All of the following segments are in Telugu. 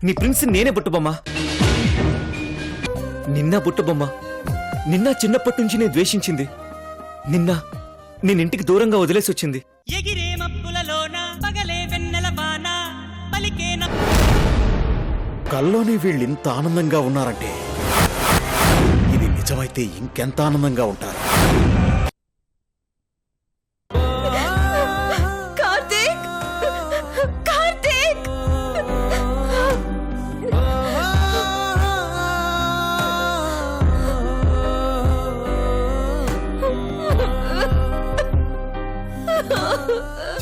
నీ ప్రిన్స్ నేనే బుట్టబొమ్మ. నిన్న బుట్టబొమ్మ. నిన్న చిన్నప్పటి నుంచి నేను ద్వేషించింది. నిన్న నేనింటికి దూరంగా వదిలేసి వచ్చింది. ఎగిరే మబ్బులలోన పగలే వెన్నెల వాన పలికేన. కల్లోనే వీళ్ళు ఇంత ఆనందంగా ఉన్నారంటే ఇది నిజమైతే ఇంకెంత ఆనందంగా ఉంటారు. కార్తీక్! కార్తీక్!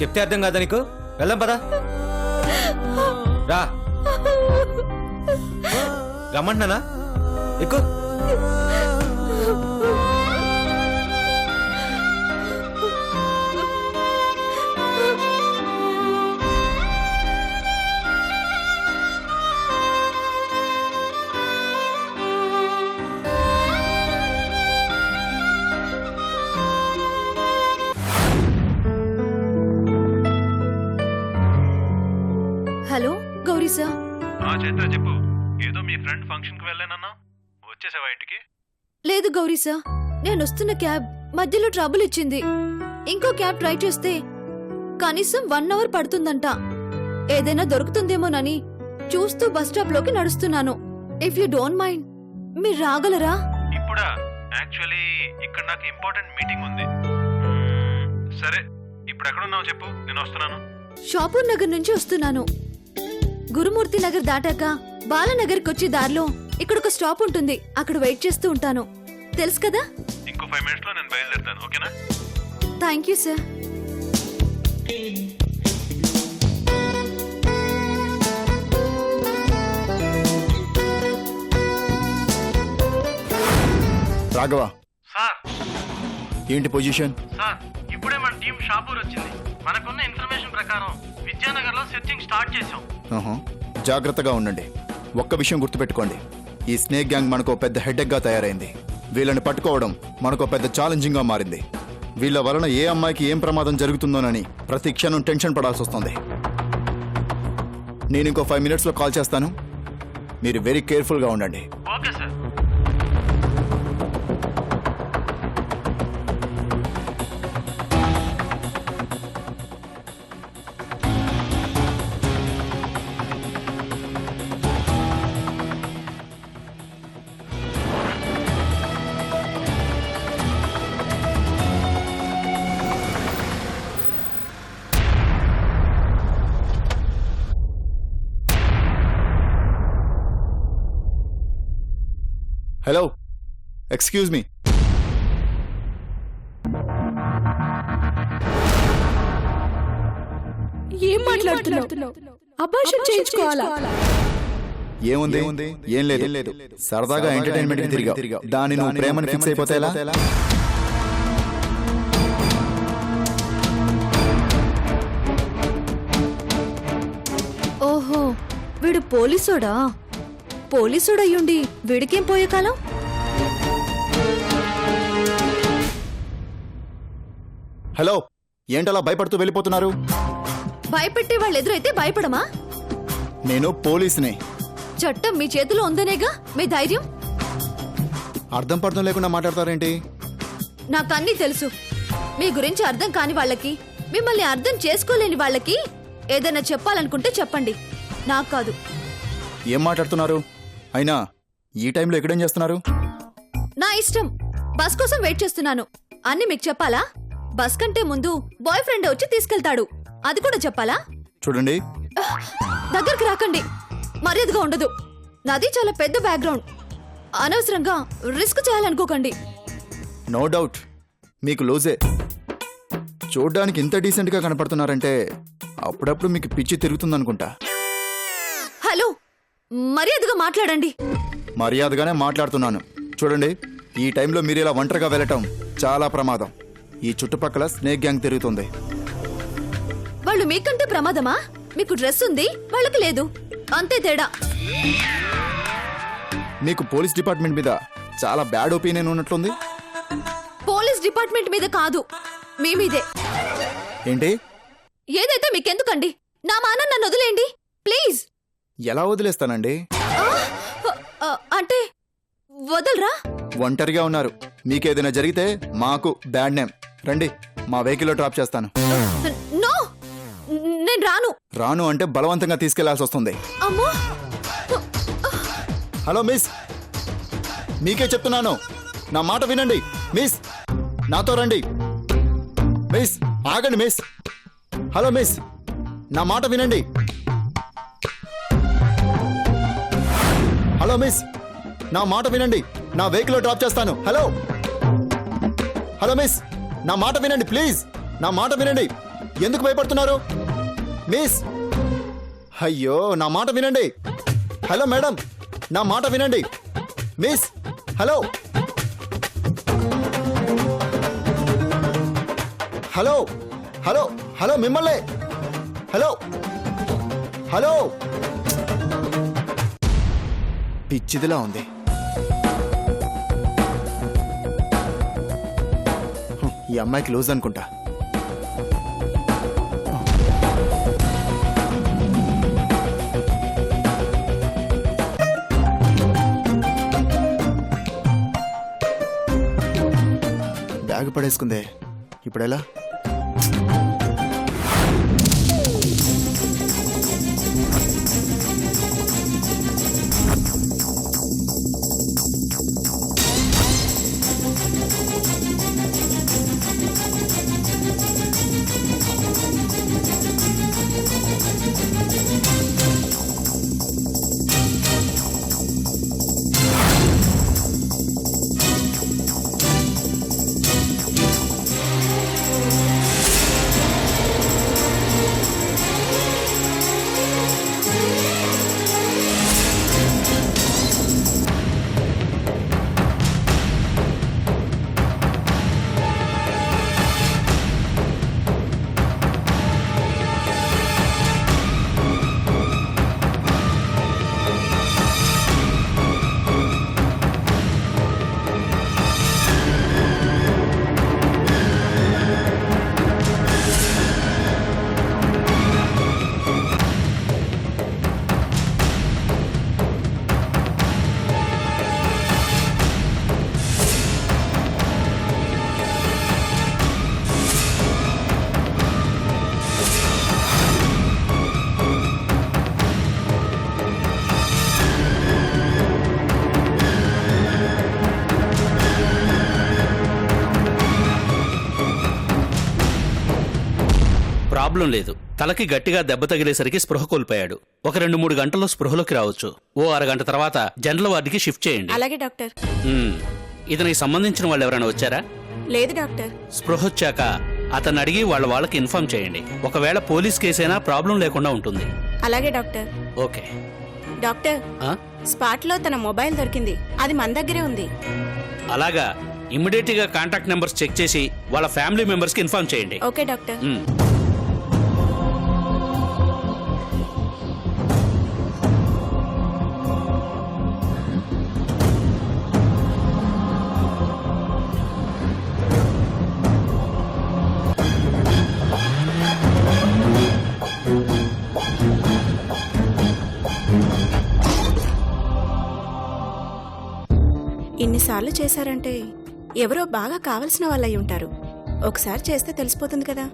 చెప్తే అర్థం కాదా నీకు? వెళ్దాం పదా. రా రమ్మంటున్నానా? ఎక్కు. Hello Gauri sir. చైత్ర చెప్పు. ఏదో మీ ఫ్రెండ్ ఫంక్షన్ కి వెళ్ళానన్నా, వచ్చేసావా ఇంటికి? లేదు గౌరీ సార్, నేను వస్తున్న క్యాబ్ మధ్యలో ట్రబుల్ ఇచ్చింది. ఇంకో క్యాబ్ ట్రై చేస్తే కనీసం 1 అవర్ పడుతుందంట. ఏదైనా దొరుకుతుందేమోనని చూస్తూ బస్ స్టాప్ లోకి నడుస్తున్నాను. ఇఫ్ యూ డోంట్ మైండ్ మీరు రాగలరా? ఇప్పుడా? యాక్చువల్లీ ఇక్కడ నాకు ఇంపార్టెంట్ మీటింగ్ ఉంది. సరే, ఇప్పుడు ఎక్కడున్నావు చెప్పు, నేను వస్తున్నాను. షాపూర్ నగర్ నుంచి వస్తున్నాను. గురుమూర్తి నగర్ దాటాక బాలనగర్కి వచ్చే దారిలో ఇక్కడ ఒక స్టాప్ ఉంటుంది. అక్కడ వెయిట్ చేస్తూ ఉంటాను. తెలుసు కదా? ఇంకో 5 minutes లో నేను బయలుదేరుతాను. ఓకేనా? Thank you sir. Raghava, sir. ఏంటి పొజిషన్? సార్, ఇప్పుడే మన టీం షాపూర్ వచ్చింది. మనకున్న ఇన్ఫర్మేషన్ ప్రకారం విద్యానగర్ లో సెర్చింగ్ స్టార్ట్ చేసాం. జాగ్రత్తగా ఉండండి. ఒక్క విషయం గుర్తుపెట్టుకోండి, ఈ స్నేక్ గ్యాంగ్ మనకు పెద్ద హెడ్ఎక్ గా తయారైంది. వీళ్ళని పట్టుకోవడం మనకు పెద్ద ఛాలెంజింగ్ గా మారింది. వీళ్ళ వలన ఏ అమ్మాయికి ఏం ప్రమాదం జరుగుతుందోనని ప్రతి క్షణం టెన్షన్ పడాల్సి వస్తుంది. నేను ఇంకో 5 minutes లో కాల్ చేస్తాను. మీరు వెరీ కేర్ఫుల్ గా ఉండండి. Okay sir. Hello, excuse me. ఏం మాట్లాడుతున్నావు? అబార్షన్ చేయించుకోవాలా? ఏముంది? ఏం లేదు. సరదాగా ఎంటర్టైన్మెంట్ కి తిరిగా దాని నువ్వు ప్రేమని ఫిక్స్ అయిపోతే ఎలా? ఓహో, వీడు పోలీసోడా? పోలీసుడయ్యుండి వీడికేం పోయే కాలం? హలో, ఏంటలా భయపడుతూ వెళ్ళిపోతున్నారు? భయపెట్టే వాళ్ళు ఎదురైతే భయపడమా? నేను పోలీసుని. చట్టం మీ చేతిలో ఉందనేగా మీ ధైర్యం. అర్థం పర్థం లేకుండా మాట్లాడతారేంటి? నాకన్నీ తెలుసు. మీ గురించి అర్థం కాని వాళ్ళకి, మిమ్మల్ని అర్థం చేసుకోలేని వాళ్ళకి ఏదైనా చెప్పాలనుకుంటే చెప్పండి, నాకు కాదు. ఏం మాట్లాడుతున్నారు? అయినా ఈ టైంలో ఎక్కడేం చేస్తున్నారు? నా ఇష్టం. బస్ కోసం వెయిట్ చేస్తున్నాను. అన్ని మీకు చెప్పాలా? బస్ కంటే ముందు బాయ్ ఫ్రెండ్ వచ్చి తీసుకెళ్తాడు, అది కూడా చెప్పాలా? చూడండి, దగ్గరికి రాకండి. మర్యాదగా ఉండదు. నాది చాలా పెద్ద బ్యాక్గ్రౌండ్. అనవసరంగా రిస్క్ చేయాలనుకోకండి. నో డౌట్ మీకు లూజే. చూడ్డానికి ఇంత డీసెంట్ గా కనపడుతున్నారంటే అప్పుడప్పుడు మీకు పిచ్చి తిరుగుతుందనుకుంటా. హలో, మర్యాదగా మాట్లాడండి. మర్యాదగానే మాట్లాడుతున్నాను. చూడండి, ఈ టైంలో మీరు ఇలా ఒంటరిగా వెళ్ళటం చాలా ప్రమాదం. ఈ చుట్టుపక్కల స్నేక్ గ్యాంగ్ తిరుగుతుంది. వాళ్ళు మీకంటే ప్రమాదమా? మీకు డ్రెస్ ఉంది, వాళ్ళకి లేదు, అంతే తేడా. మీకు పోలీస్ డిపార్ట్మెంట్ మీద చాలా బ్యాడ్ ఒపీనియన్ ఉన్నట్లుంది. పోలీస్ డిపార్ట్మెంట్ మీద కాదు, మీ మీదే. ఏంటి? ఏదైతే మీకెందుకండి? నా మానం నన్ను వదిలేయండి ప్లీజ్. ఎలా వదిలేస్తానండి? అంటే వదలరా? ఒంటరిగా ఉన్నారు. మీకేదైనా జరిగితే మాకు బ్యాడ్ నేమ్. రండి, మా వెహికల్లో డ్రాప్ చేస్తాను. నో, నేను రాను. రాను అంటే బలవంతంగా తీసుకెళ్లాల్సి వస్తుంది. అమ్మో, హలో మిస్, మీకే చెప్తున్నాను, నా మాట వినండి. మిస్, నాతో రండి. మిస్, ఆగండి మిస్. హలో మిస్, నా మాట వినండి. హలో మిస్, నా మాట వినండి. నా వెహికల్లో డ్రాప్ చేస్తాను. హలో హలో మిస్, నా మాట వినండి ప్లీజ్. నా మాట వినండి. ఎందుకు భయపడుతున్నారు మిస్? అయ్యో, నా మాట వినండి. హలో మేడం, నా మాట వినండి. Miss, hello hello hello hello మిమ్మల్ని. Hello hello. పిచ్చిదిలా ఉంది. ఈ అమ్మాయికి లూజ్ అనుకుంటా. బ్యాగ్ పడేసుకుందే, ఇప్పుడెలా? ప్రాబ్లం లేదు. తలకి గట్టిగా దెబ్బ తగిలేసరికి స్పృహ కోల్పోయాడు. ఒక 2-3 గంటల్లో స్పృహలోకి రావచ్చు. ఓ అరగంట తర్వాత జనరల్ వార్డుకి షిఫ్ట్ చేయండి. అలాగే డాక్టర్. ఇతనికి సంబంధించిన వాళ్ళు ఎవరైనా వచ్చారా? లేదు డాక్టర్. స్పృహ వచ్చాక అతన్ని అడిగి వాళ్ళకి ఇన్ఫార్మ్ చేయండి. ఒకవేళ పోలీస్ కేసైనా ప్రాబ్లం లేకుండా ఉంటుంది. అలాగే డాక్టర్. ఓకే డాక్టర్, స్పాట్ లో తన మొబైల్ దొరికింది. అది మన దగ్గరే ఉంది. అలాగా, ఇమ్మీడియట్ గా కాంటాక్ట్ నెంబర్స్ చెక్ చేసి వాళ్ళ ఫ్యామిలీ మెంబర్స్ కి ఇన్ఫార్మ్ చేయండి. Okay doctor. ఇన్నిసార్లు చేశారంటే ఎవరో బాగా కావలసిన వాళ్ళై ఉంటారు. ఒకసారి చేస్తే తెలిసిపోతుంది కదా.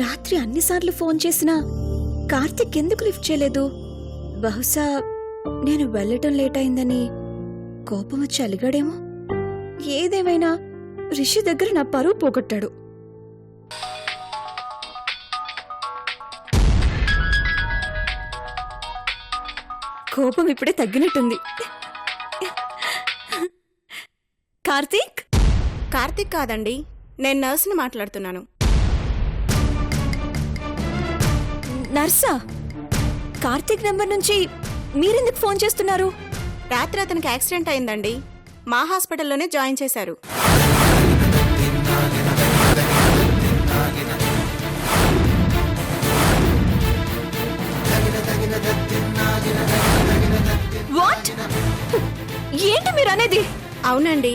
రాత్రి అన్నిసార్లు ఫోన్ చేసినా కార్తిక్ ఎందుకు లిఫ్ట్ చేయలేదు? బహుశా నేను వెళ్ళటం లేట్ అయిందని కోపం వచ్చి అలిగాడేమో. ఏదేమైనా రిషి దగ్గర నా పరువు పోగొట్టాడు. కోపం ఇప్పుడే తగ్గినట్టుంది. కార్తీక్? కార్తిక్ కాదండి, నేను నర్సుని మాట్లాడుతున్నాను. నర్సా? కార్తీక్ నంబర్ నుంచి మీరెందుకు ఫోన్ చేస్తున్నారు? రాత్రి అతనికి యాక్సిడెంట్ అయిందండి. మా హాస్పిటల్లోనే జాయిన్ చేశారు. ఏంటి మీరు అనేది? అవునండి,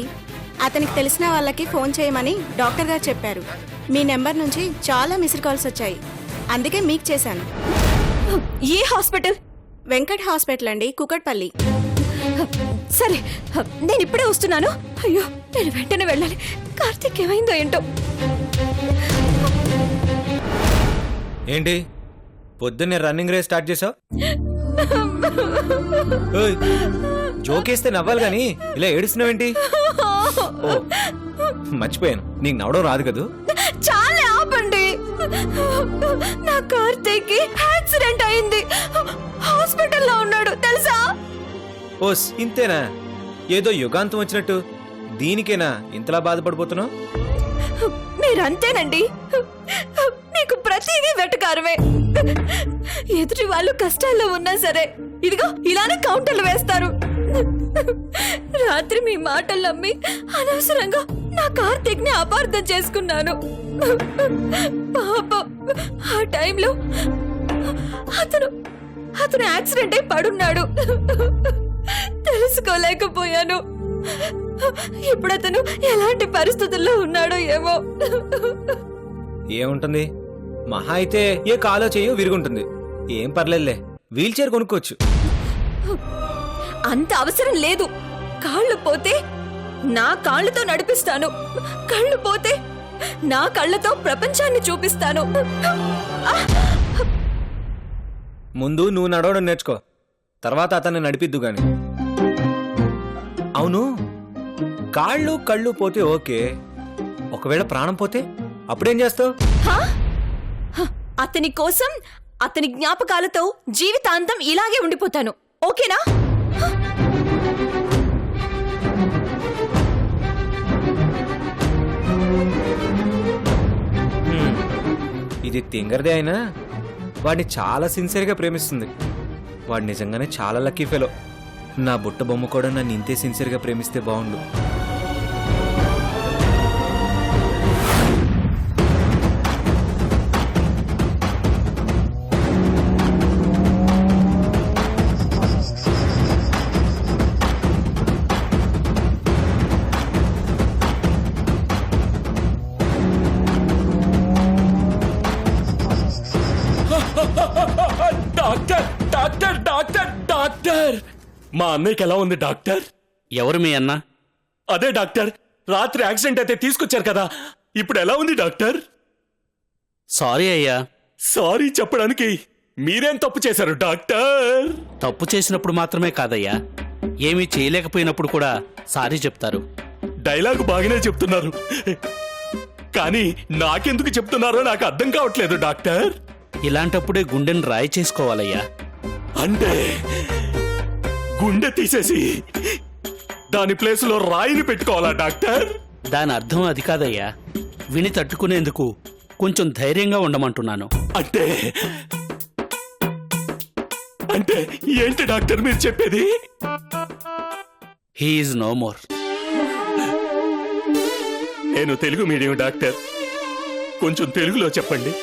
అతనికి తెలిసిన వాళ్ళకి ఫోన్ చేయమని డాక్టర్ గారు చెప్పారు. మీ నెంబర్ నుంచి చాలా మిస్డ్ కాల్స్ వచ్చాయి, అందుకే మీకు చేశాను. ఏ హాస్పిటల్? వెంకట్ హాస్పిటల్ అండి, కుకట్పల్లి. సరే, నేను ఇప్పుడే వస్తున్నాను. అయ్యో, నేను వెంటనే వెళ్ళాలి. కార్తీక్ ఏమైందో ఏంటో. ఏంటి పొద్దున్నే రన్నింగ్ రేస్ స్టార్ట్ చేసావు? జోకేస్తే నవ్వాలి గాని ఇలా ఏడుస్తున్నావేంటి? ఓ, మర్చిపోయాను, నీకు నవ్వడం రాదు కదూ. చాలా ఆపండి. నా కార్తీక్ యాక్సిడెంట్ అయింది. హాస్పిటల్లో ఉన్నాడు తెలుసా? ఓస్ ఇంతేనా? ఏదో యుగాంతం వచ్చినట్టు దీనికేనా ఇంతలా బాధపడిపోతున్నావు? మీరంతేనండి, మీకు ప్రతిదీ వెటకారమే. ఎదుటి వాళ్ళు కష్టాల్లో ఉన్నా సరే ఇదిగో ఇలానే కౌంటర్లు వేస్తారు. రాత్రి మీ మాటలు నమ్మి అనవసరంగా నా కార్తీక్ ని అపార్థం చేసుకున్నాను. పాపం, ఆ టైంలో అతను యాక్సిడెంట్ అయి పడున్నాడు. తెలుసుకోలేకపోయాను. ఇప్పుడు అతను ఎలాంటి పరిస్థితుల్లో ఉన్నాడో ఏమో. ఏముంటుంది, మహా అయితే ఏ కాలో చేయో విరుగుంటుంది. ఏం పర్లేదులే, వీల్ చైర్ కొనుక్కోవచ్చు. అంత అవసరం లేదు. కాళ్ళు పోతే నా కాళ్ళతో నడిపిస్తాను, కళ్ళు పోతే నా కళ్ళతో ప్రపంచాన్ని చూపిస్తాను. ముందు నువ్వు నడవడం నేర్చుకో, తర్వాత అతన్ని నడిపిద్దు గాని. అవును, కాళ్ళు కళ్ళు పోతే ఓకే, ఒకవేళ ప్రాణం పోతే అప్పుడేం చేస్తావు? అతని కోసం, అతని జ్ఞాపకాలతో జీవితాంతం ఇలాగే ఉండిపోతాను. ఓకేనా? ఇది తింగరదే అయినా వాడిని చాలా సిన్సియర్గా ప్రేమిస్తుంది. వాడు నిజంగానే చాలా లక్కీ ఫెలో. నా బుట్ట బొమ్మ కూడా నన్ను ఇంతే సిన్సియర్గా ప్రేమిస్తే బాగుండు. డాక్టర్ డాక్టర్ డాక్టర్ డాక్టర్, మా అన్నయ్యకి ఎలా ఉంది డాక్టర్? ఎవరు మీ అన్న? అదే డాక్టర్, రాత్రి యాక్సిడెంట్ అయితే తీసుకొచ్చారు కదా, ఇప్పుడు ఎలా ఉంది డాక్టర్? సారీ అయ్యా. సారీ చెప్పడానికి మీరేం తప్పు చేశారు డాక్టర్? తప్పు చేసినప్పుడు మాత్రమే కాదయ్యా, ఏమీ చేయలేకపోయినప్పుడు కూడా సారీ చెప్తారు. డైలాగు బాగానే చెప్తున్నారు, కానీ నాకెందుకు చెప్తున్నారో నాకు అర్థం కావట్లేదు డాక్టర్. ఇలాంటప్పుడే గుండెని రాయి చేసుకోవాలయ్యా. అంటే గుండె తీసేసి దాని ప్లేసులో రాయిని పెట్టుకోవాలా డాక్టర్? దాని అర్థం అది కాదయ్యా, విని తట్టుకునేందుకు కొంచెం ధైర్యంగా ఉండమంటున్నాను. అంటే అంటే ఏంటి డాక్టర్ మీరు చెప్పేది? He is no more. నేను తెలుగు మీడియం డాక్టర్, కొంచెం తెలుగులో చెప్పండి.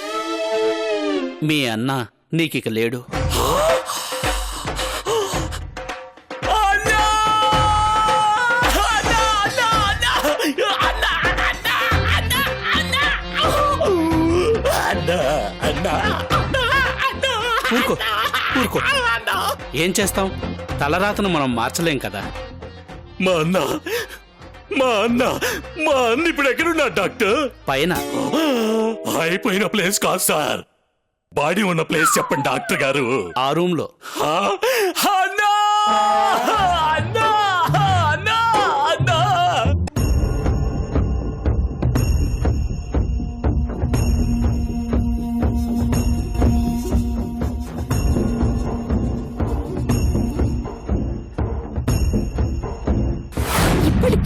మీ అన్న నీకిక లేడు. ఊరుకో ఊరుకో, ఏం చేస్తాం, తలరాతను మనం మార్చలేం కదా. మా అన్న మా అన్న మా అన్న ఇప్పుడు ఎక్కడున్నా డాక్టర్? పైన. అయిపోయిన ప్లేస్ కాదు సార్, బాడీ ఉన్న ప్లేస్ చెప్పండి డాక్టర్ గారు. ఆ రూమ్ లో. అన్నా! అన్నా! అన్నా! అన్నా!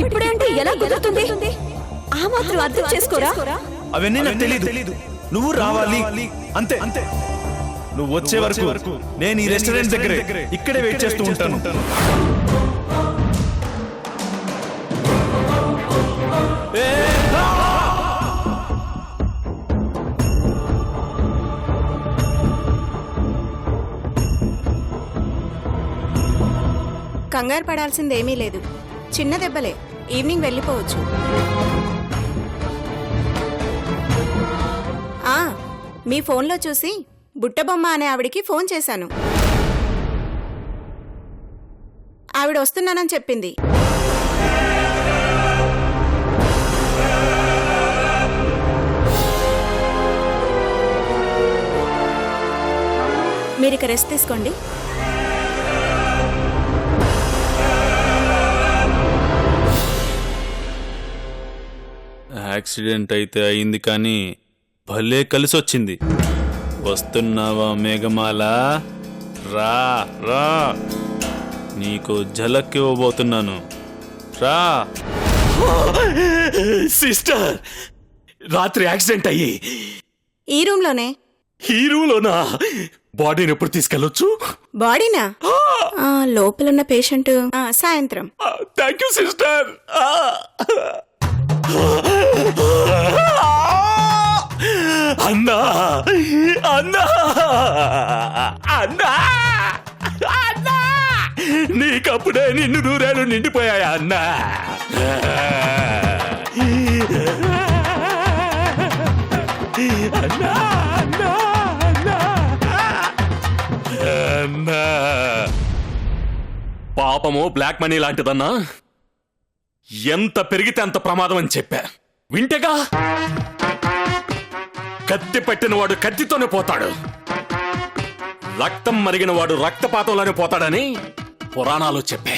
ఇప్పుడేంటి ఎలా కుదురుతుంది? ఆ మాత్రం అర్థం చేసుకోరా? అవన్నీ నాకు తెలీదు. నువ్వు రావాలి అంతే అంతే. నువ్వు వచ్చే వరకు నేను ఈ రెస్టారెంట్ దగ్గరే ఇక్కడే వెయిట్ చేస్తూ ఉంటాను. కంగారు పడాల్సిందేమీ లేదు, చిన్న దెబ్బలే, ఈవినింగ్ వెళ్ళిపోవచ్చు. మీ ఫోన్లో చూసి బుట్టబొమ్మ అనే ఆవిడికి ఫోన్ చేశాను. ఆవిడ వస్తున్నానని చెప్పింది. మీరిక రెస్ట్ తీసుకోండి. యాక్సిడెంట్ అయితే అయింది కానీ భలే కలిసొచ్చింది. వస్తున్నావా మేఘమాల? రా రా, నీకు ఝలక్ ఇవ్వబోతున్నాను, రా. సిస్టర్, రాత్రి యాక్సిడెంట్ అయ్యి ఈ రూమ్లోనే. ఈ రూమ్లోనా? బాడీని ఎప్పుడు తీసుకెళ్ళొచ్చు? బాడీనా? లోపలున్న పేషెంట్ సాయంత్రం. Thank you sister. అన్నా అన్నా అన్నా అన్నా, నీకప్పుడే నిన్ను నూరేళ్ళు నిండిపోయాయా అన్నా? అన్నా అన్నా అన్నా, పాపము బ్లాక్ మనీ లాంటిదన్నా. ఎంత పెరిగితే అంత ప్రమాదం అని చెప్పా, వింటేగా. కత్తి పట్టినవాడు కత్తితోనే పోతాడు, రక్తం మరిగిన వాడు రక్తపాతంలోనే పోతాడని పురాణాలు చెప్పే.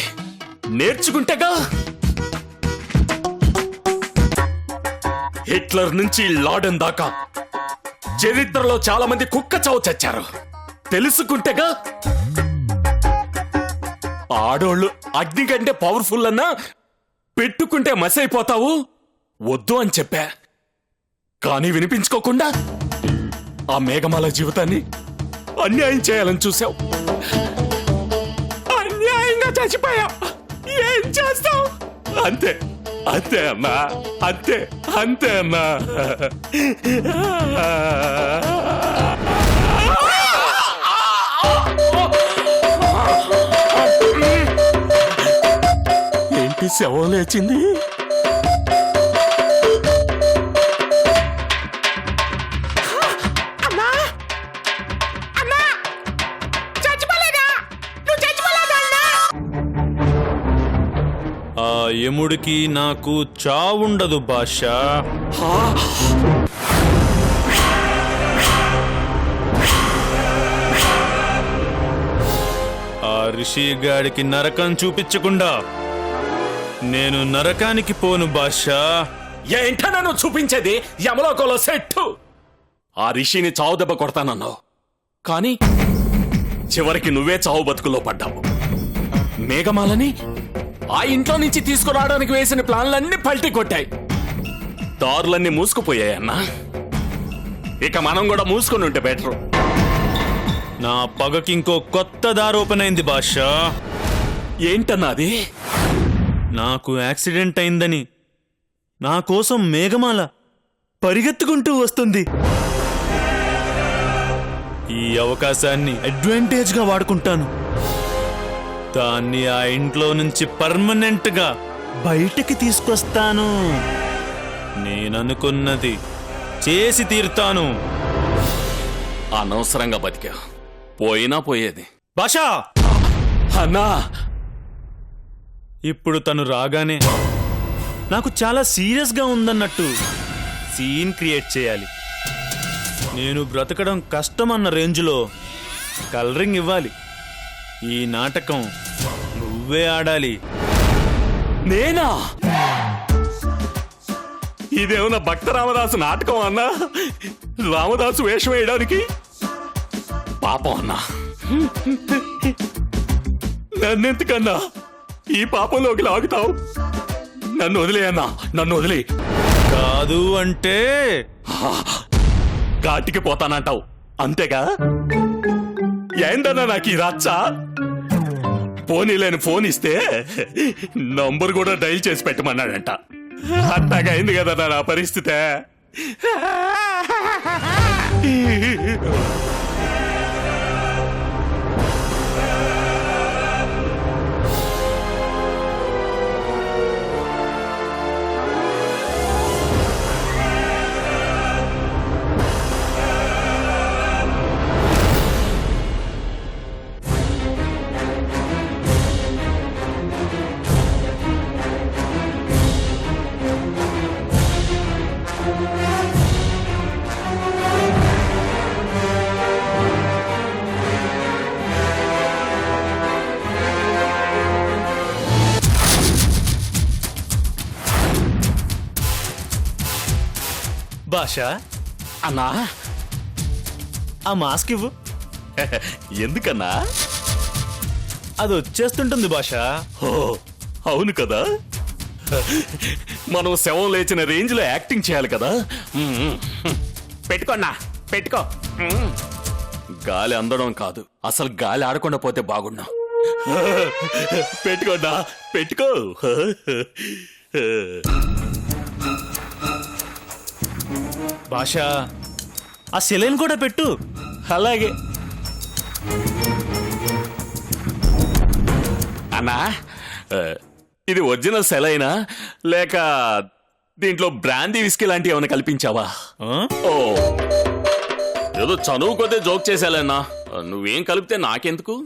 నేర్చుకుంటేగా. హిట్లర్ నుంచి లాడెన్ దాకా చరిత్రలో చాలా మంది కుక్క చావు చచ్చారు, తెలుసుకుంటేగా. ఆడోళ్ళు అగ్ని కంటే పవర్ఫుల్ అన్నా పెట్టుకుంటే మసైపోతావు, వద్దు అని చెప్పా. కానీ వినిపించుకోకుండా ఆ మేఘమాల జీవితాన్ని అన్యాయం చేయాలని చూసావు. అన్యాయంగా చచ్చిపోయా, ఏం చేస్తావు? అంతే అంతే అన్నా, అంతే అంతే అన్నా. ఏంటి శవం లేచింది? ఆ యముడికి నాకు చావుండదు బాషా. ఆ రిషిగాడికి నరకం చూపించకుండా నేను నరకానికి పోను బాషా. ఏంటన్నా నువ్వు చూపించేది? యమలోకంలో సెట్టు. ఆ రిషిని చావు దెబ్బ కొడతానన్నావు, కానీ చివరికి నువ్వే చావు బతుకులో పడ్డావు. మేఘమాలని ఆ ఇంట్లో నుంచి తీసుకురావడానికి వేసిన ప్లాన్లన్నీ పల్టీ కొట్టాయి, దారులన్నీ మూసుకుపోయాయన్నా. ఇక మనం కూడా మూసుకుని ఉంటే బెటరు. నా పగకి ఇంకో కొత్త దారి ఓపెన్ అయింది బాషా. ఏంటన్నా అది? నాకు యాక్సిడెంట్ అయిందని నా కోసం మేఘమాల పరిగెత్తుకుంటూ వస్తుంది. ఈ అవకాశాన్ని అడ్వాంటేజ్ గా వాడుకుంటాను. దాన్ని ఆ ఇంట్లో నుంచి పర్మనెంట్ గా బయటికి తీసుకొస్తాను. నేననుకున్నది చేసి తీరుతాను. అనవసరంగా బతికా, పోయినా పోయేది. బాషా అన్నా, ఇప్పుడు తను రాగానే నాకు చాలా సీరియస్ గా ఉందన్నట్టు సీన్ క్రియేట్ చేయాలి. నేను బ్రతకడం కష్టమన్న రేంజ్లో కలరింగ్ ఇవ్వాలి. ఈ నాటకం నువ్వే ఆడాలి. నేనా? ఇదేమన్నా భక్త రామదాసు నాటకం అన్నా? రామదాసు వేషం వేయడానికి? పాపం అన్నా, నన్నెందుకన్నా ఈ పాపంలోకి లాగుతావు? నన్ను వదిలే అన్నా, నన్ను వదిలే. కాదు అంటే ఘాటికి పోతానంటావు అంతేగా? ఏందన్నా నాకు ఈ రచ్చ? పోనీలేని ఫోన్ ఇస్తే నంబర్ కూడా డైల్ చేసి పెట్టమన్నాడంట. అట్టాగా అయింది కదా నా పరిస్థితి. భాష అన్నా ఆ మాస్క్ ఇవ్వు. ఎందుకన్నా? అది వచ్చేస్తుంటుంది భాష. ఓ అవును కదా, మనం శవం లేచిన రేంజ్ లో యాక్టింగ్ చేయాలి కదా. పెట్టుకోన్నా, పెట్టుకో. గాలి అందడం కాదు, అసలు గాలి ఆడకుండా పోతే బాగున్నా. పెట్టుకోన్నా, పెట్టుకో. భాష ఆ సెలైన్ కూడా పెట్టు. అలాగే అన్నా. ఇది ఒరిజినల్ సెలైనా లేక దీంట్లో బ్రాందీ విస్కీ లాంటివి ఏమైనా కల్పించావా? ఓ ఏదో చనువు కొద్దే జోక్ చేశాలన్నా. నువ్వేం కలిపితే నాకెందుకు?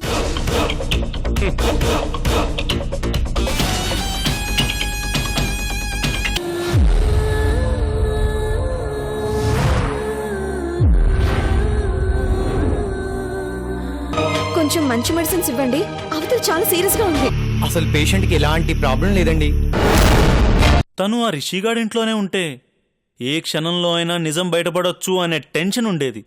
కొంచెం మంచి మెడిసిన్స్ ఇవ్వండి, అవతల చాలా సీరియస్ గా ఉంది. అసలు పేషెంట్కి ఎలాంటి ప్రాబ్లం లేదండి. తను ఆ రిషిగాడి ఇంట్లోనే ఉంటే ఏ క్షణంలో అయినా నిజం బయటపడొచ్చు అనే టెన్షన్ ఉండేది.